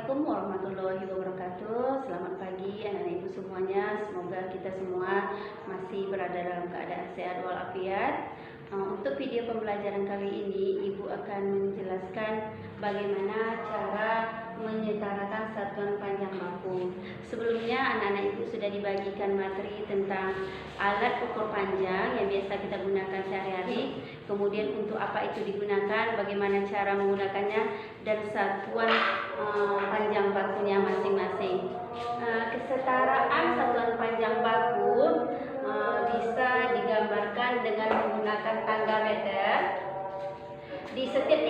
Assalamualaikum warahmatullahi wabarakatuh. Selamat pagi anak-anak ibu semuanya. Semoga kita semua masih berada dalam keadaan sehat walafiat. Untuk video pembelajaran kali ini, ibu akan menjelaskan bagaimana cara menyetarakan satuan panjang baku. Sebelumnya anak-anak ibu sudah dibagikan materi tentang alat ukur panjang yang biasa kita gunakan sehari-hari. Kemudian untuk apa itu digunakan, bagaimana cara menggunakannya, dan satuan panjang bakunya masing-masing. Kesetaraan satuan panjang baku bisa digambarkan dengan menggunakan tangga meter. Di setiap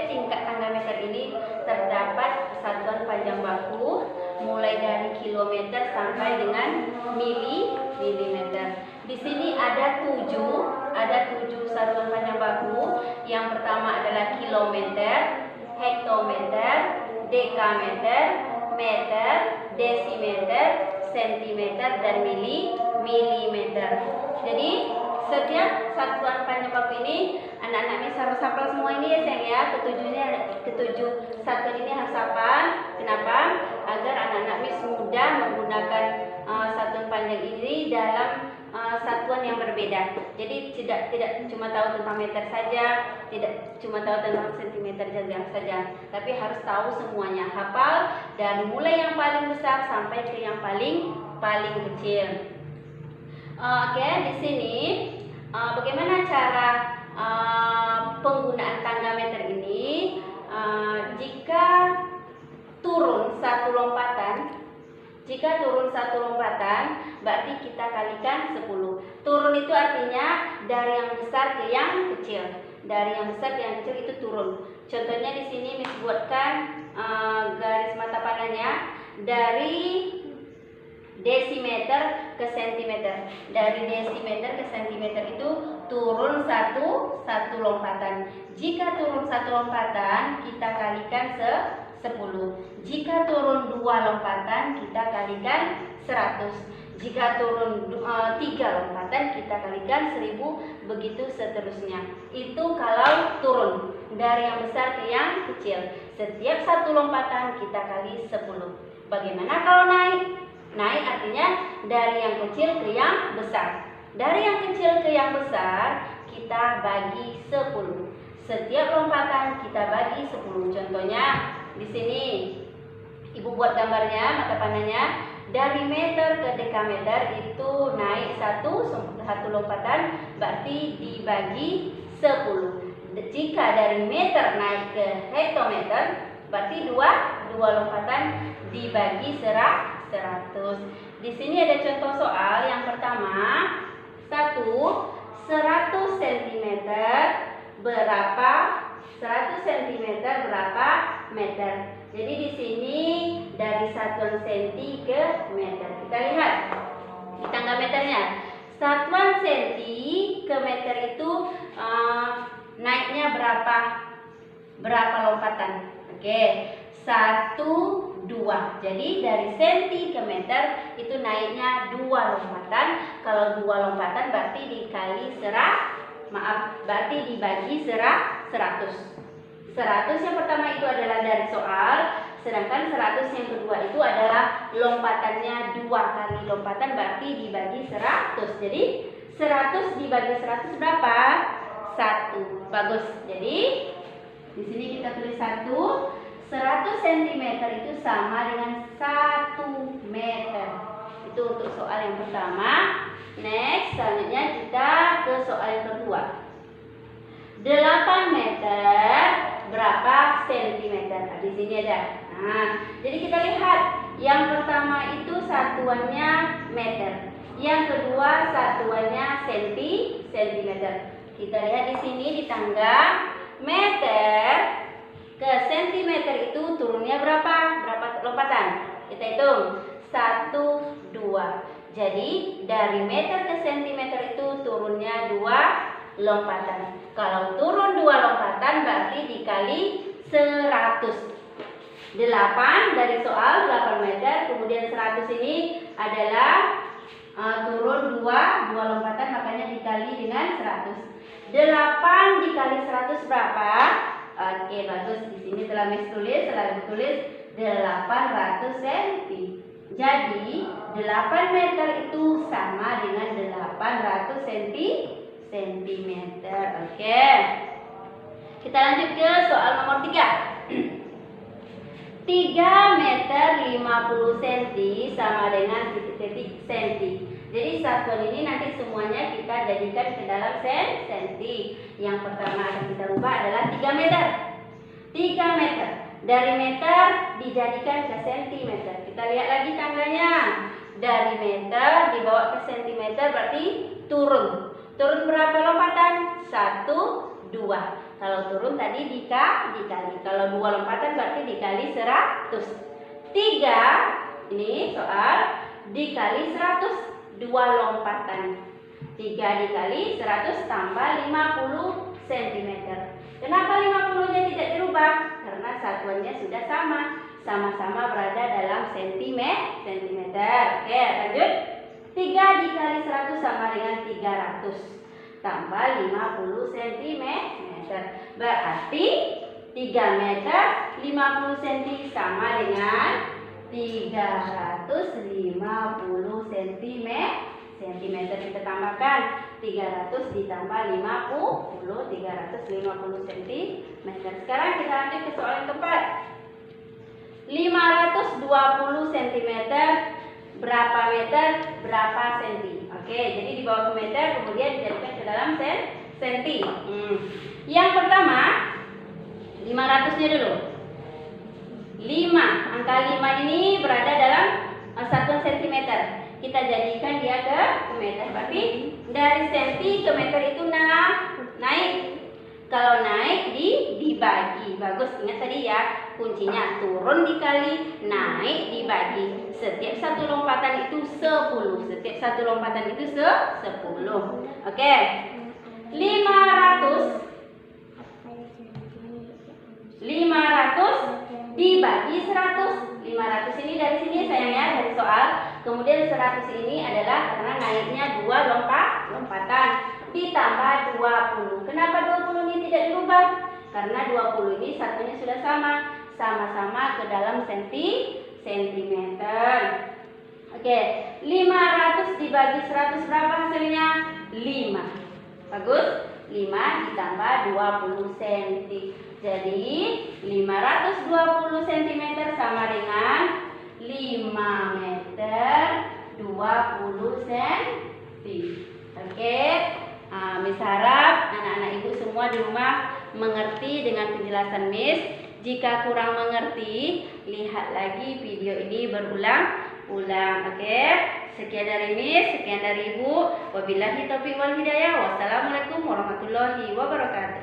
tingkat tangga meter ini terdapat satuan panjang baku mulai dari kilometer sampai dengan milimeter. Di sini ada tujuh satuan panjang baku. Yang pertama adalah kilometer, hektometer, dekameter, meter, desimeter, sentimeter, dan milimeter. Jadi setiap satuan panjang baku ini anak-anak bisa hafal semua ini ya sayang ya. Ketujuh satuan ini harus hafal. Kenapa? Agar anak-anak Miss mudah menggunakan satuan panjang ini dalam satuan yang berbeda. Jadi tidak cuma tahu tentang meter saja, tidak cuma tahu tentang sentimeter saja, tapi harus tahu semuanya. Hafal dari mulai yang paling besar sampai ke yang paling kecil. Oke, di sini bagaimana cara penggunaan tangga meter ini? Jika turun satu lompatan, berarti kita kalikan 10. Turun itu artinya dari yang besar ke yang kecil. Dari yang besar ke yang kecil itu turun. Contohnya di sini Miss buatkan garis mata panahnya dari desimeter ke sentimeter. Dari desimeter ke sentimeter itu turun satu lompatan. Jika turun satu lompatan, kita kalikan 10. Jika turun 2 lompatan, kita kalikan 100. Jika turun 3 lompatan, kita kalikan 10. Begitu seterusnya. Itu kalau turun dari yang besar ke yang kecil. Setiap satu lompatan kita kali 10. Bagaimana kalau naik? Naik artinya dari yang kecil ke yang besar. Dari yang kecil ke yang besar kita bagi 10. Setiap lompatan kita bagi 10. Contohnya di sini ibu buat gambarnya, mata panahnya. Dari meter ke dekameter itu naik satu lompatan, berarti dibagi 10. Jika dari meter naik ke hektometer, berarti dua lompatan dibagi 100. Di sini ada contoh soal yang pertama. 100 cm berapa? 100 cm berapa meter? Jadi di sini dari satuan senti ke meter. Kita lihat di tangga meternya. Satuan senti ke meter itu naiknya berapa lompatan? Oke, 1, 2. Jadi dari senti ke meter itu naiknya 2 lompatan. Kalau 2 lompatan berarti dikali berarti dibagi 100. 100 yang pertama itu adalah dari soal, sedangkan 100 yang kedua itu adalah lompatannya 2 kali lompatan, berarti dibagi 100. Jadi 100 dibagi 100 berapa? 1. Bagus. Jadi di sini kita tulis 1. 100 cm itu sama dengan 1 meter. Itu untuk soal yang pertama. Next, selanjutnya kita ke soal yang kedua. 8 meter berapa sentimeter? Nah, di sini ada. Nah, jadi kita lihat yang pertama itu satuannya meter. Yang kedua satuannya sentimeter. Kita lihat di sini di tangga meter ke sentimeter itu turunnya berapa lompatan? Kita hitung 1, 2. Jadi dari meter ke sentimeter itu turunnya 2 lompatan. Kalau turun 2 lompatan berarti dikali 100. 8 dari soal 8 meter, kemudian 100 ini adalah turun 2 lompatan, makanya dikali dengan 100. 8 dikali 100 berapa? Oke, bagus. Di sini telah Miss tulis, selalu tulis 800 cm. Jadi 8 meter itu sama dengan 800 centimeter. Oke. Kita lanjut ke soal nomor 3. 3 meter 50 cm sama dengan titik-titik cm. Jadi satuan ini nanti semuanya kita jadikan ke dalam senti. Yang pertama akan kita rubah adalah 3 meter. 3 meter. Dari meter dijadikan ke sentimeter. Kita lihat lagi tangganya. Dari meter dibawa ke sentimeter berarti turun. Turun berapa lompatan? 1, 2. Kalau turun tadi dikali. Kalau 2 lompatan berarti dikali 100. 3 ini soal dikali 100. 2 lompatan. 3 dikali 100 tambah 50 cm. Kenapa 50-nya tidak dirubah? Karena satuannya sudah sama. Sama-sama berada dalam sentimeter. Oke, lanjut. 3 dikali 100 sama dengan 300 tambah 50 cm. Berarti 3 meter 50 cm sama dengan 350 cm. Kita tambahkan 300 ditambah 50, 350 cm. Sekarang kita lanjut ke soal yang keempat. 520 cm berapa meter berapa senti? Oke, jadi dibawa ke meter kemudian dijadikan ke dalam senti. Yang pertama 500-nya dulu. 5, angka 5 ini berada dalam satuan sentimeter. Kita jadikan dia ke meter. Berarti dari senti ke meter itu naik. Kalau naik dibagi. Bagus, ingat tadi ya, kuncinya turun dikali, naik dibagi. Setiap satu lompatan itu 10. Setiap satu lompatan itu 10. Oke. 500 dibagi 100. 500 ini dari sini sayangnya dari soal. Kemudian 100 ini adalah karena naiknya 2 lompatan ditambah 20. Kenapa 20 ini tidak dirubah? Karena 20 ini satunya sudah sama-sama ke dalam sentimeter. Oke, 500 dibagi 100 berapa hasilnya? 5. Bagus. 5 ditambah 20 cm. Jadi 520 cm sama dengan 5 meter 20 cm. Oke. Miss harap anak-anak ibu semua di rumah mengerti dengan penjelasan Miss. Jika kurang mengerti, lihat lagi video ini berulang-ulang. Oke. Sekian dari Miss, sekian dari Ibu. Wabillahi taufiq wal hidayah. Wassalamualaikum warahmatullahi wabarakatuh.